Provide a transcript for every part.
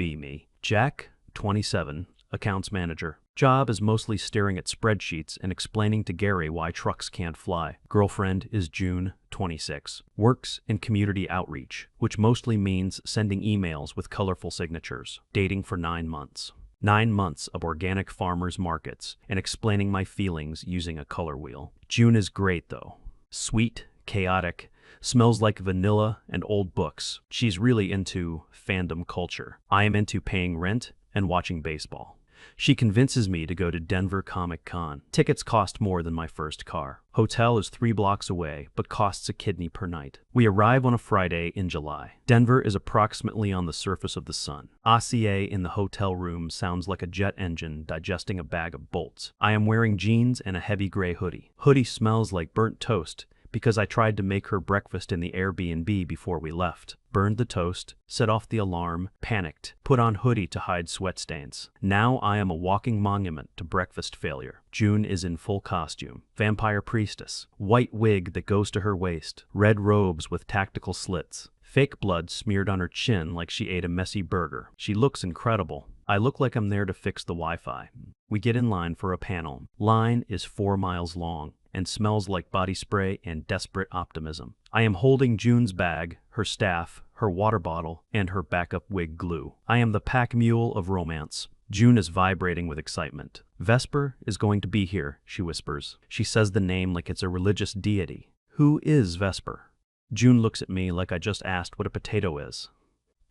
be me. Jack, 27, accounts manager. Job is mostly staring at spreadsheets and explaining to Gary why trucks can't fly. Girlfriend is June, 26. Works in community outreach, which mostly means sending emails with colorful signatures. Dating for 9 months. 9 months of organic farmers markets and explaining my feelings using a color wheel. June is great though. Sweet, chaotic, smells like vanilla and old books. She's really into fandom culture. I am into paying rent and watching baseball. She convinces me to go to Denver Comic Con. Tickets cost more than my first car. Hotel is 3 blocks away, but costs a kidney per night. We arrive on a Friday in July. Denver is approximately on the surface of the sun. ACA in the hotel room sounds like a jet engine digesting a bag of bolts. I am wearing jeans and a heavy gray hoodie. Hoodie smells like burnt toast because I tried to make her breakfast in the Airbnb before we left. Burned the toast, set off the alarm, panicked, put on hoodie to hide sweat stains. Now I am a walking monument to breakfast failure. June is in full costume. Vampire priestess. White wig that goes to her waist. Red robes with tactical slits. Fake blood smeared on her chin like she ate a messy burger. She looks incredible. I look like I'm there to fix the Wi-Fi. We get in line for a panel. Line is 4 miles long and smells like body spray and desperate optimism. I am holding June's bag, her staff, her water bottle, and her backup wig glue. I am the pack mule of romance. June is vibrating with excitement. Vesper is going to be here, she whispers. She says the name like it's a religious deity. Who is Vesper? June looks at me like I just asked what a potato is.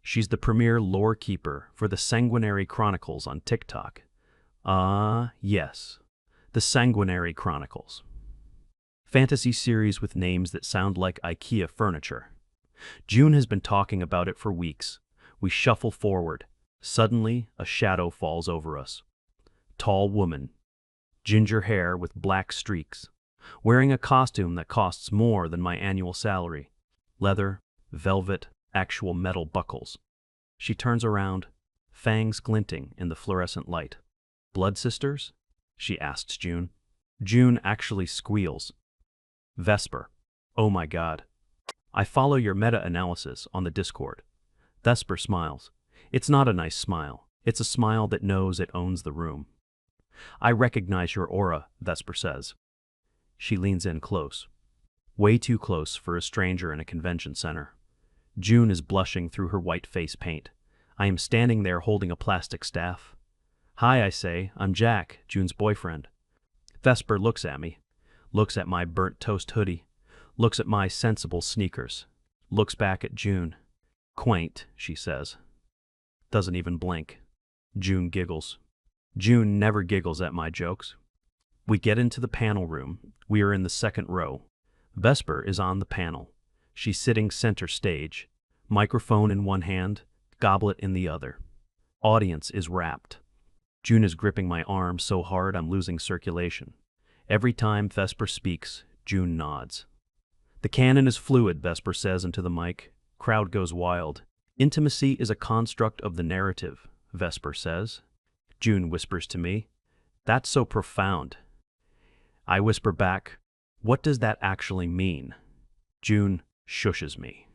She's the premier lore keeper for the Sanguinary Chronicles on TikTok. Yes. The Sanguinary Chronicles. Fantasy series with names that sound like IKEA furniture. June has been talking about it for weeks. We shuffle forward. Suddenly, a shadow falls over us. Tall woman. Ginger hair with black streaks. Wearing a costume that costs more than my annual salary. Leather, velvet, actual metal buckles. She turns around, fangs glinting in the fluorescent light. Blood sisters? She asks June. June actually squeals. Vesper. Oh my God. I follow your meta-analysis on the Discord. Vesper smiles. It's not a nice smile. It's a smile that knows it owns the room. I recognize your aura, Vesper says. She leans in close. Way too close for a stranger in a convention center. June is blushing through her white face paint. I am standing there holding a plastic staff. Hi, I say. I'm Jack, June's boyfriend. Vesper looks at me. Looks at my burnt toast hoodie, looks at my sensible sneakers, looks back at June. Quaint, she says. Doesn't even blink. June giggles. June never giggles at my jokes. We get into the panel room. We are in the second row. Vesper is on the panel. She's sitting center stage, microphone in one hand, goblet in the other. Audience is rapt. June is gripping my arm so hard I'm losing circulation. Every time Vesper speaks, June nods. The canon is fluid, Vesper says into the mic. Crowd goes wild. Intimacy is a construct of the narrative, Vesper says. June whispers to me. That's so profound. I whisper back, what does that actually mean? June shushes me.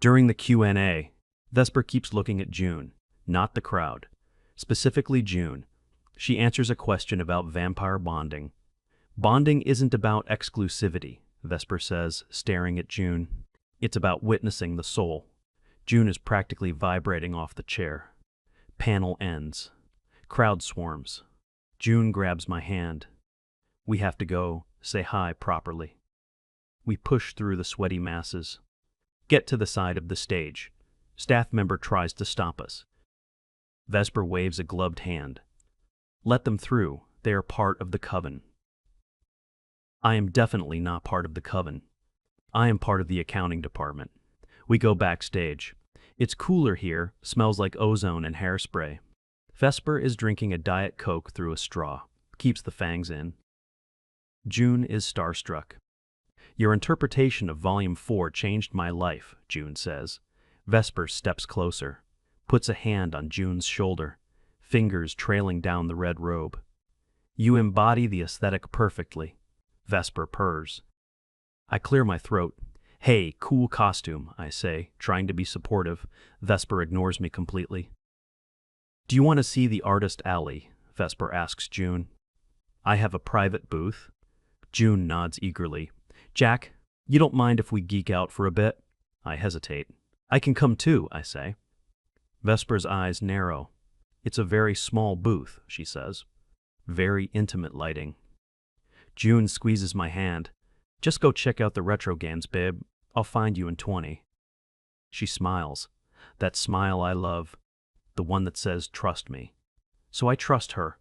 During the Q&A, Vesper keeps looking at June, not the crowd. Specifically June. She answers a question about vampire bonding. Bonding isn't about exclusivity, Vesper says, staring at June. It's about witnessing the soul. June is practically vibrating off the chair. Panel ends. Crowd swarms. June grabs my hand. We have to go say hi properly. We push through the sweaty masses. Get to the side of the stage. Staff member tries to stop us. Vesper waves a gloved hand. Let them through. They are part of the coven. I am definitely not part of the coven. I am part of the accounting department. We go backstage. It's cooler here, smells like ozone and hairspray. Vesper is drinking a Diet Coke through a straw, keeps the fangs in. June is starstruck. Your interpretation of Volume 4 changed my life, June says. Vesper steps closer, puts a hand on June's shoulder, fingers trailing down the red robe. You embody the aesthetic perfectly. Vesper purrs. I clear my throat. Hey, cool costume, I say, trying to be supportive. Vesper ignores me completely. Do you want to see the artist alley? Vesper asks June. I have a private booth. June nods eagerly. Jack, you don't mind if we geek out for a bit? I hesitate. I can come too, I say. Vesper's eyes narrow. It's a very small booth, she says. Very intimate lighting. June squeezes my hand. Just go check out the retro games, babe. I'll find you in 20. She smiles. That smile I love. The one that says, trust me. So I trust her.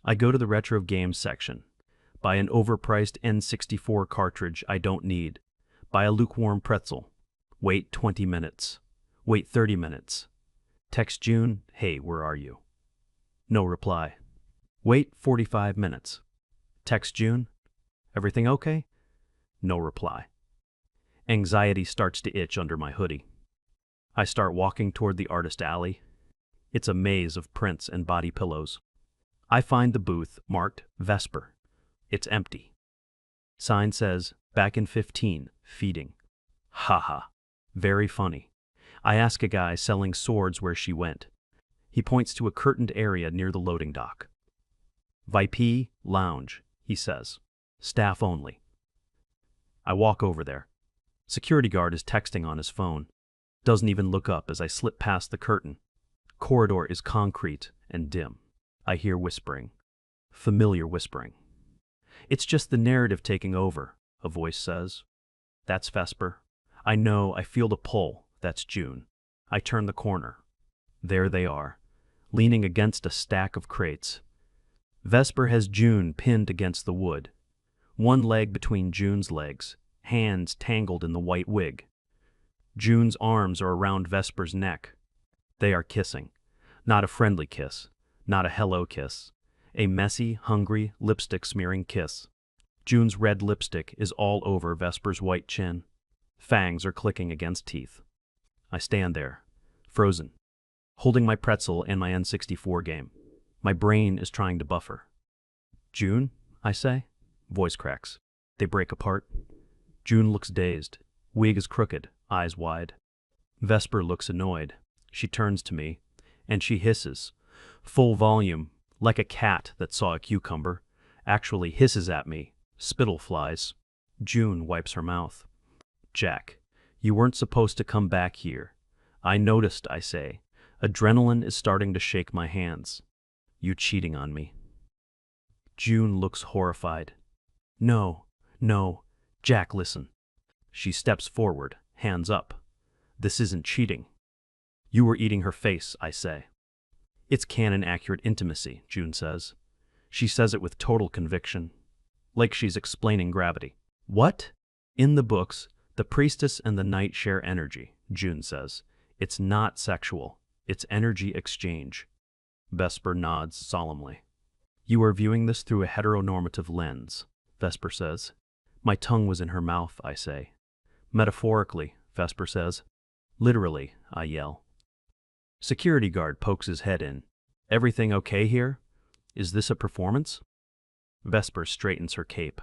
I go to the retro games section. Buy an overpriced N64 cartridge I don't need. Buy a lukewarm pretzel. Wait 20 minutes. Wait 30 minutes. Text June, hey, where are you? No reply. Wait 45 minutes. Text June, everything okay? No reply. Anxiety starts to itch under my hoodie. I start walking toward the artist alley. It's a maze of prints and body pillows. I find the booth marked Vesper. It's empty. Sign says, back in 15, feeding. Haha. Very funny. I ask a guy selling swords where she went. He points to a curtained area near the loading dock. VIP Lounge, he says. Staff only. I walk over there. Security guard is texting on his phone. Doesn't even look up as I slip past the curtain. Corridor is concrete and dim. I hear whispering. Familiar whispering. It's just the narrative taking over, a voice says. That's Vesper. I know, I feel the pull. That's June. I turn the corner. There they are, leaning against a stack of crates. Vesper has June pinned against the wood. One leg between June's legs, hands tangled in the white wig. June's arms are around Vesper's neck. They are kissing. Not a friendly kiss. Not a hello kiss. A messy, hungry, lipstick-smearing kiss. June's red lipstick is all over Vesper's white chin. Fangs are clicking against teeth. I stand there, frozen, holding my pretzel and my N64 game. My brain is trying to buffer. June, I say. Voice cracks. They break apart. June looks dazed. Wig is crooked, eyes wide. Vesper looks annoyed. She turns to me, and she hisses. Full volume, like a cat that saw a cucumber, actually hisses at me. Spittle flies. June wipes her mouth. Jack, you weren't supposed to come back here. I noticed, I say. Adrenaline is starting to shake my hands. You cheating on me. June looks horrified. No, no. Jack, listen. She steps forward, hands up. This isn't cheating. You were eating her face, I say. It's canon-accurate intimacy, June says. She says it with total conviction, like she's explaining gravity. What? In the books, the priestess and the knight share energy, June says. It's not sexual. It's energy exchange. Vesper nods solemnly. You are viewing this through a heteronormative lens, Vesper says. My tongue was in her mouth, I say. Metaphorically, Vesper says. Literally, I yell. Security guard pokes his head in. Everything okay here? Is this a performance? Vesper straightens her cape.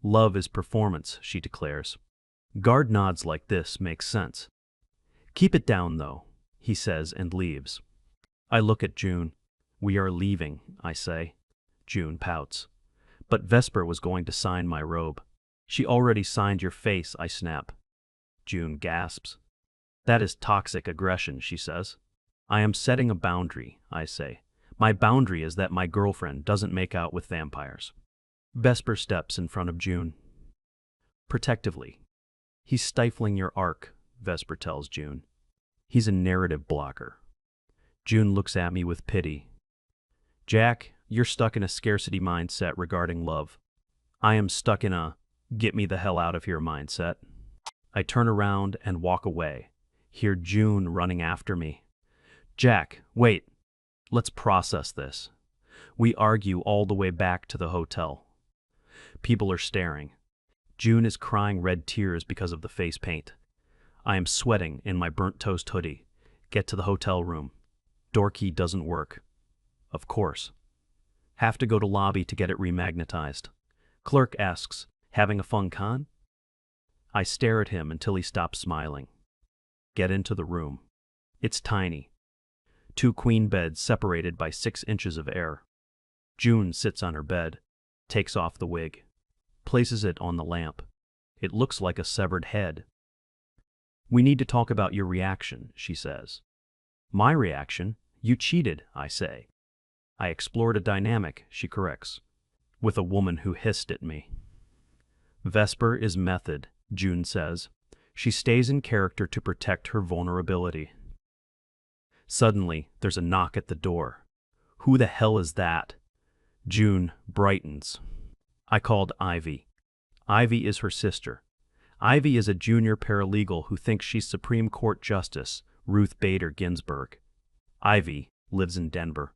Love is performance, she declares. Guard nods like this makes sense. Keep it down, though, he says and leaves. I look at June. We are leaving, I say. June pouts. But Vesper was going to sign my robe. She already signed your face, I snap. June gasps. That is toxic aggression, she says. I am setting a boundary, I say. My boundary is that my girlfriend doesn't make out with vampires. Vesper steps in front of June. Protectively. He's stifling your arc, Vesper tells June. He's a narrative blocker. June looks at me with pity. Jack, you're stuck in a scarcity mindset regarding love. I am stuck in a get me the hell out of here mindset. I turn around and walk away, hear June running after me. Jack, wait. Let's process this. We argue all the way back to the hotel. People are staring. June is crying red tears because of the face paint. I am sweating in my burnt toast hoodie. Get to the hotel room. Door key doesn't work. Of course. Have to go to lobby to get it remagnetized. Clerk asks, having a fun con? I stare at him until he stops smiling. Get into the room. It's tiny. 2 queen beds separated by 6 inches of air. June sits on her bed, takes off the wig, places it on the lamp. It looks like a severed head. "We need to talk about your reaction," she says. "My reaction? You cheated," I say. "I explored a dynamic," she corrects, "with a woman who hissed at me." Vesper is method, June says. She stays in character to protect her vulnerability. Suddenly, there's a knock at the door. "Who the hell is that?" June brightens. "I called Ivy." Ivy is her sister. Ivy is a junior paralegal who thinks she's Supreme Court Justice Ruth Bader Ginsburg. Ivy lives in Denver.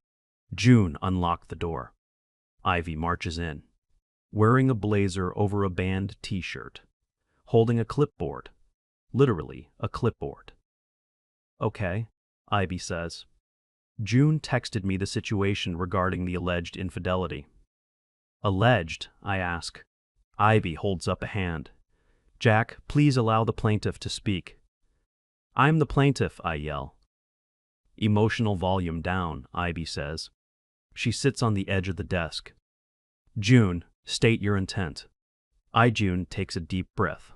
June unlocked the door. Ivy marches in, wearing a blazer over a band t-shirt, holding a clipboard. Literally, a clipboard. "Okay," Ivy says. "June texted me the situation regarding the alleged infidelity." "Alleged?" I ask. Ivy holds up a hand. "Jack, please allow the plaintiff to speak." "I'm the plaintiff," I yell. "Emotional volume down," Ivy says. She sits on the edge of the desk. "June, state your intent." June takes a deep breath.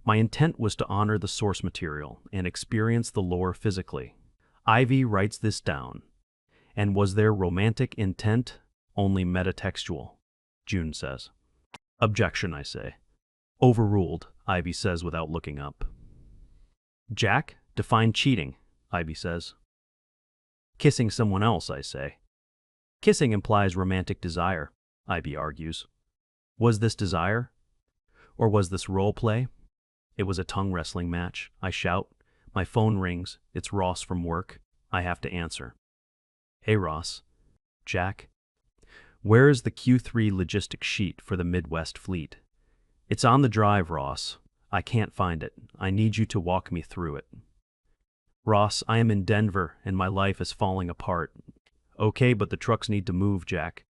"My intent was to honor the source material and experience the lore physically." Ivy writes this down. "And was there romantic intent? Only metatextual?" June says. "Objection," I say. "Overruled," Ivy says without looking up. "Jack, define cheating," Ivy says. "Kissing someone else," I say. "Kissing implies romantic desire," Ivy argues. "Was this desire? Or was this role play?" "It was a tongue wrestling match," I shout. My phone rings. It's Ross from work. I have to answer. "Hey, Ross." "Jack?" "Where is the Q3 logistics sheet for the Midwest fleet?" "It's on the drive, Ross. I can't find it. I need you to walk me through it." "Ross, I am in Denver and my life is falling apart." "Okay, but the trucks need to move, Jack."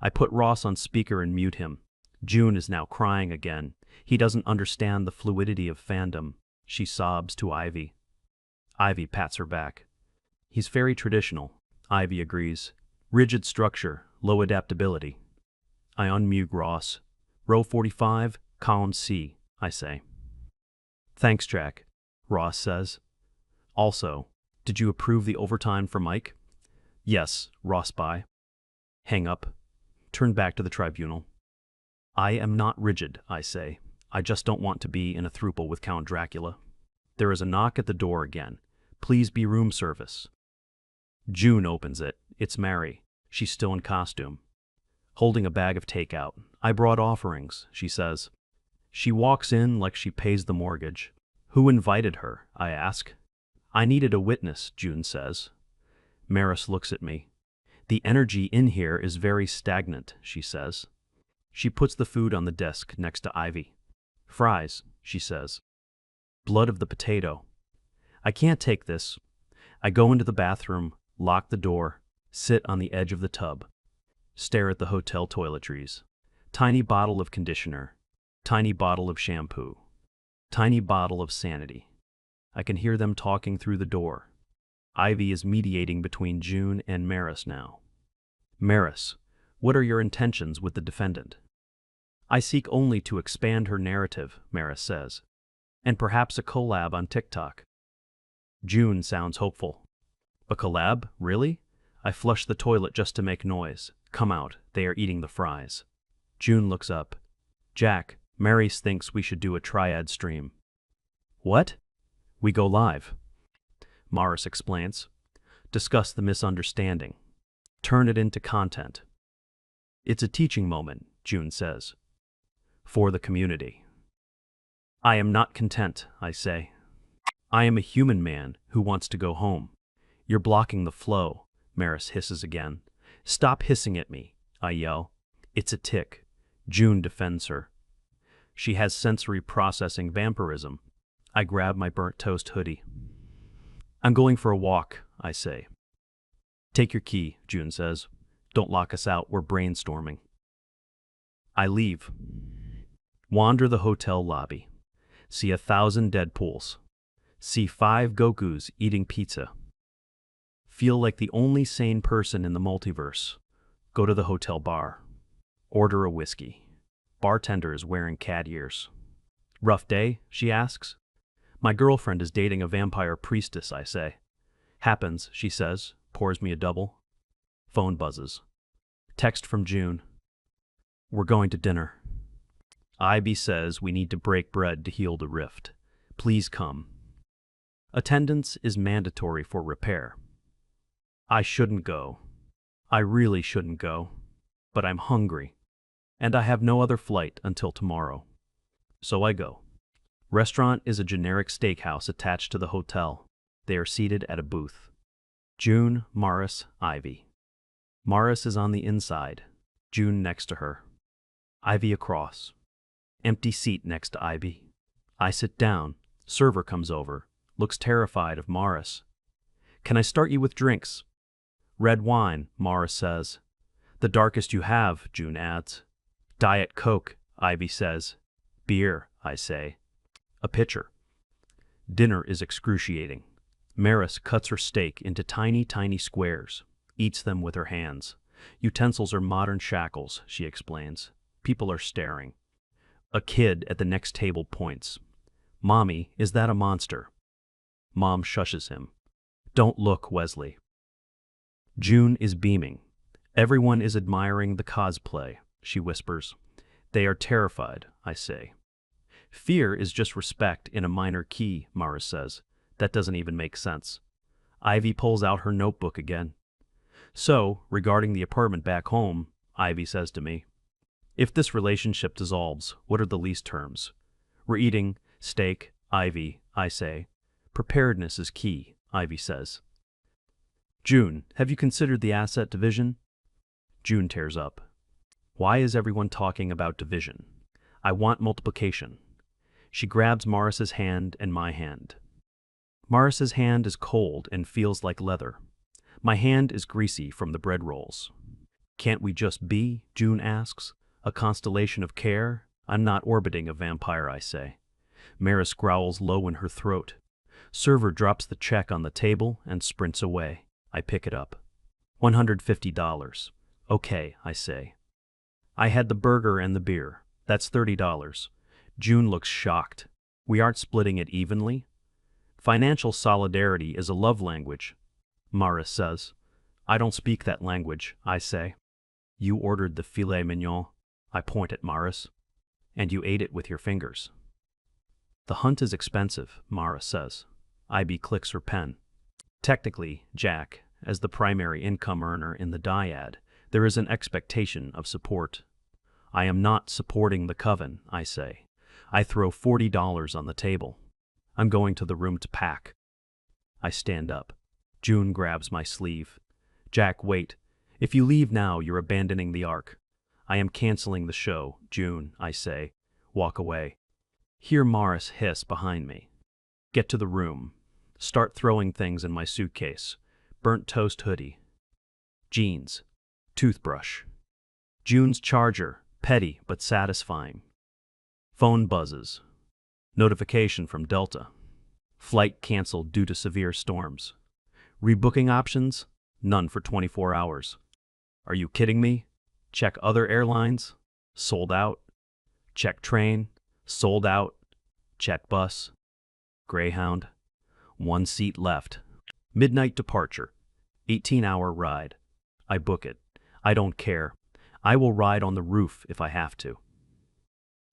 I put Ross on speaker and mute him. June is now crying again. "He doesn't understand the fluidity of fandom," she sobs to Ivy. Ivy pats her back. "He's very traditional," Ivy agrees. "Rigid structure, low adaptability." I unmute Ross. "Row 45, column C," I say. "Thanks, Jack," Ross says. "Also, did you approve the overtime for Mike?" "Yes, Ross by." Hang up. Turn back to the tribunal. "I am not rigid," I say. "I just don't want to be in a throuple with Count Dracula." There is a knock at the door again. "Please be room service." June opens it. It's Mary. She's still in costume, holding a bag of takeout. "I brought offerings," she says. She walks in like she pays the mortgage. "Who invited her?" I ask. "I needed a witness," June says. Maris looks at me. "The energy in here is very stagnant," she says. She puts the food on the desk next to Ivy. "Fries," she says. "Blood of the potato." I can't take this. I go into the bathroom, lock the door, sit on the edge of the tub, stare at the hotel toiletries. Tiny bottle of conditioner, tiny bottle of shampoo, tiny bottle of sanity. I can hear them talking through the door. Ivy is mediating between June and Maris now. "Maris, what are your intentions with the defendant?" "I seek only to expand her narrative," Maris says, "and perhaps a collab on TikTok." June sounds hopeful. "A collab? Really?" I flush the toilet just to make noise. "Come out, they are eating the fries." June looks up. "Jack, Maris thinks we should do a triad stream." "What?" "We go live," Maris explains. "Discuss the misunderstanding. Turn it into content." "It's a teaching moment," June says. "For the community." I am not content, I say. I am a human man who wants to go home. "You're blocking the flow," Maris hisses again. "Stop hissing at me," I yell. "It's a tick." June defends her. She has sensory processing vampirism. I grab my burnt toast hoodie. "I'm going for a walk," I say. "Take your key," June says. "Don't lock us out, we're brainstorming." I leave. Wander the hotel lobby. See 1,000 Deadpools. See 5 Gokus eating pizza. Feel like the only sane person in the multiverse. Go to the hotel bar. Order a whiskey. Bartender is wearing cat ears. Rough day, she asks. My girlfriend is dating a vampire priestess, I say. Happens, she says, pours me a double. Phone buzzes. Text from June. We're going to dinner. Ivy says we need to break bread to heal the rift. Please come. Attendance is mandatory for repair. I shouldn't go. I really shouldn't go. But I'm hungry. And I have no other flight until tomorrow. So I go. Restaurant is a generic steakhouse attached to the hotel. They are seated at a booth. June, Morris, Ivy. Morris is on the inside. June next to her. Ivy across. Empty seat next to Ivy. I sit down. Server comes over. Looks terrified of Morris. Can I start you with drinks? Red wine, Morris says. The darkest you have, June adds. Diet Coke, Ivy says. Beer, I say. A pitcher. Dinner is excruciating. Maris cuts her steak into tiny, tiny squares, eats them with her hands. Utensils are modern shackles, she explains. People are staring. A kid at the next table points. Mommy, is that a monster? Mom shushes him. Don't look, Wesley. June is beaming. Everyone is admiring the cosplay, she whispers. They are terrified, I say. Fear is just respect in a minor key, Morris says. That doesn't even make sense. Ivy pulls out her notebook again. So, regarding the apartment back home, Ivy says to me, if this relationship dissolves, what are the lease terms? We're eating steak, Ivy, I say. Preparedness is key, Ivy says. June, have you considered the asset division? June tears up. Why is everyone talking about division? I want multiplication. She grabs Morris's hand and my hand. Morris's hand is cold and feels like leather. My hand is greasy from the bread rolls. Can't we just be, June asks, a constellation of care? I'm not orbiting a vampire, I say. Maris growls low in her throat. Server drops the check on the table and sprints away. I pick it up. $150. Okay, I say. I had the burger and the beer. That's $30. June looks shocked. We aren't splitting it evenly? Financial solidarity is a love language, Morris says. I don't speak that language, I say. You ordered the filet mignon, I point at Morris, and you ate it with your fingers. The hunt is expensive, Morris says. Ivy clicks her pen. Technically, Jack, as the primary income earner in the dyad, there is an expectation of support. I am not supporting the coven, I say. I throw $40 on the table. I'm going to the room to pack. I stand up. June grabs my sleeve. Jack, wait. If you leave now, you're abandoning the ark. I am canceling the show, June, I say. Walk away. Hear Morris hiss behind me. Get to the room. Start throwing things in my suitcase. Burnt toast hoodie. Jeans. Toothbrush. June's charger, petty but satisfying. Phone buzzes. Notification from Delta. Flight canceled due to severe storms. Rebooking options? None for 24 hours. Are you kidding me? Check other airlines? Sold out. Check train? Sold out. Check bus. Greyhound. 1 seat left. Midnight departure. 18-hour ride. I book it. I don't care. I will ride on the roof if I have to.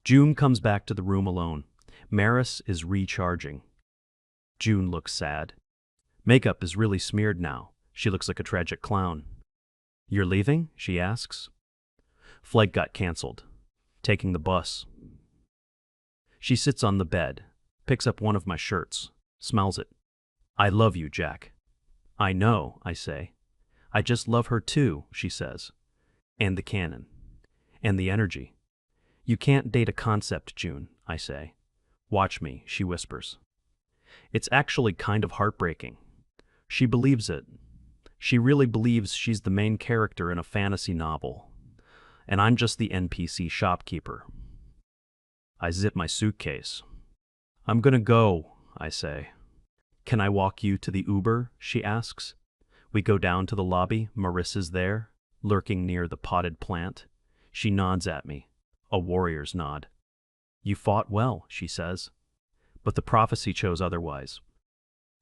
June comes back to the room alone. Maris is recharging. June looks sad. Makeup is really smeared now. She looks like a tragic clown. You're leaving? She asks. Flight got canceled. Taking the bus. She sits on the bed, picks up one of my shirts, smells it. I love you, Jack. I know, I say. I just love her too, she says. And the cannon. And the energy. You can't date a concept, June, I say. Watch me, she whispers. It's actually kind of heartbreaking. She believes it. She really believes she's the main character in a fantasy novel. And I'm just the NPC shopkeeper. I zip my suitcase. I'm gonna go, I say. Can I walk you to the Uber? She asks. We go down to the lobby. Marissa's there, lurking near the potted plant. She nods at me, a warrior's nod. You fought well, she says. But the prophecy chose otherwise.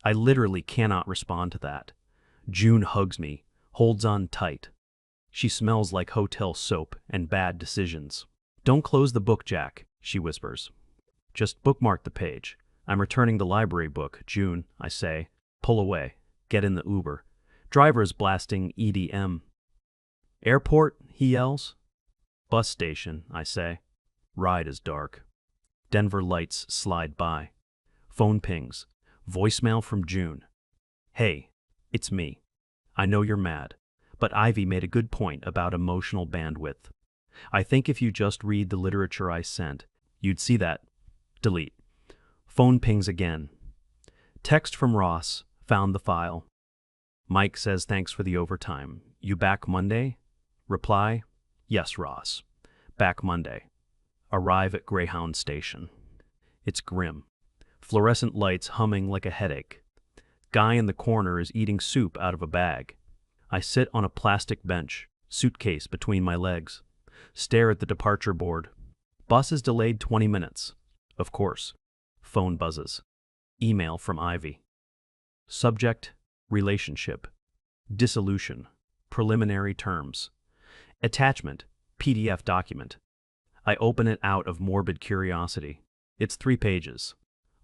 I literally cannot respond to that. June hugs me, holds on tight. She smells like hotel soap and bad decisions. Don't close the book, Jack, she whispers. Just bookmark the page. I'm returning the library book, June, I say. Pull away. Get in the Uber. Driver is blasting EDM. Airport, he yells. Bus station, I say. Ride is dark. Denver lights slide by. Phone pings. Voicemail from June. Hey, it's me. I know you're mad, but Ivy made a good point about emotional bandwidth. I think if you just read the literature I sent, you'd see that. Delete. Phone pings again. Text from Ross. Found the file. Mike says thanks for the overtime. You back Monday? Reply, yes, Ross. Back Monday. Arrive at Greyhound Station. It's grim. Fluorescent lights humming like a headache. Guy in the corner is eating soup out of a bag. I sit on a plastic bench, suitcase between my legs. Stare at the departure board. Bus is delayed 20 minutes. Of course. Phone buzzes. Email from Ivy. Subject, relationship. Dissolution, preliminary terms. Attachment, PDF document. I open it out of morbid curiosity. It's 3 pages.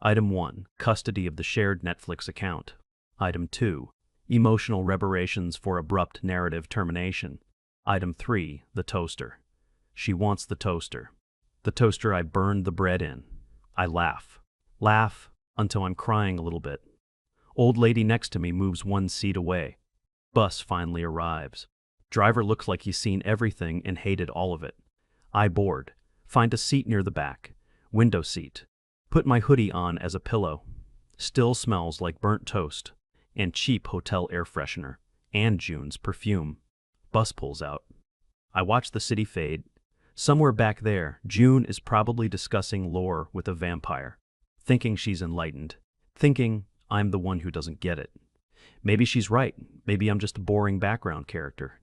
Item 1, custody of the shared Netflix account. Item 2, emotional reparations for abrupt narrative termination. Item 3, the toaster. She wants the toaster. The toaster I burned the bread in. I laugh. Laugh until I'm crying a little bit. Old lady next to me moves 1 seat away. Bus finally arrives. Driver looks like he's seen everything and hated all of it. I board. Find a seat near the back. Window seat. Put my hoodie on as a pillow. Still smells like burnt toast and cheap hotel air freshener and June's perfume. Bus pulls out. I watch the city fade. Somewhere back there, June is probably discussing lore with a vampire, thinking she's enlightened, thinking I'm the one who doesn't get it. Maybe she's right. Maybe I'm just a boring background character.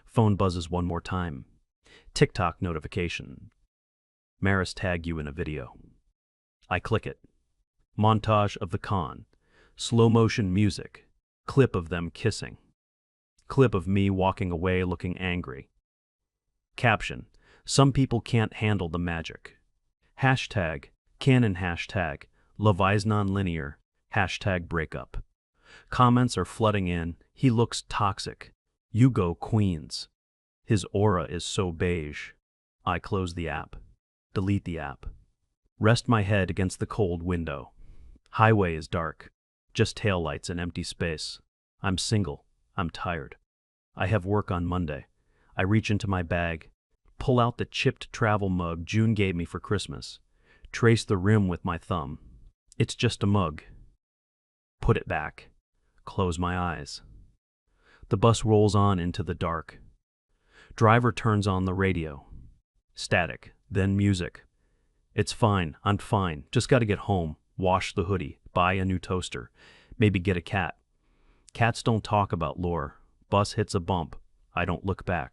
Phone buzzes 1 more time. TikTok notification. Maris tag you in a video. I click it. Montage of the con. Slow motion music. Clip of them kissing. Clip of me walking away looking angry. Caption. Some people can't handle the magic. Hashtag. Canon hashtag. Love is non-linear. Hashtag breakup. Comments are flooding in. He looks toxic. You go Queens. His aura is so beige. I close the app. Delete the app. Rest my head against the cold window. Highway is dark. Just taillights and empty space. I'm single. I'm tired. I have work on Monday. I reach into my bag. Pull out the chipped travel mug June gave me for Christmas. Trace the rim with my thumb. It's just a mug. Put it back. Close my eyes. The bus rolls on into the dark. Driver turns on the radio. Static, then music. It's fine, I'm fine. Just gotta get home, wash the hoodie, buy a new toaster, maybe get a cat. Cats don't talk about lore. Bus hits a bump. I don't look back.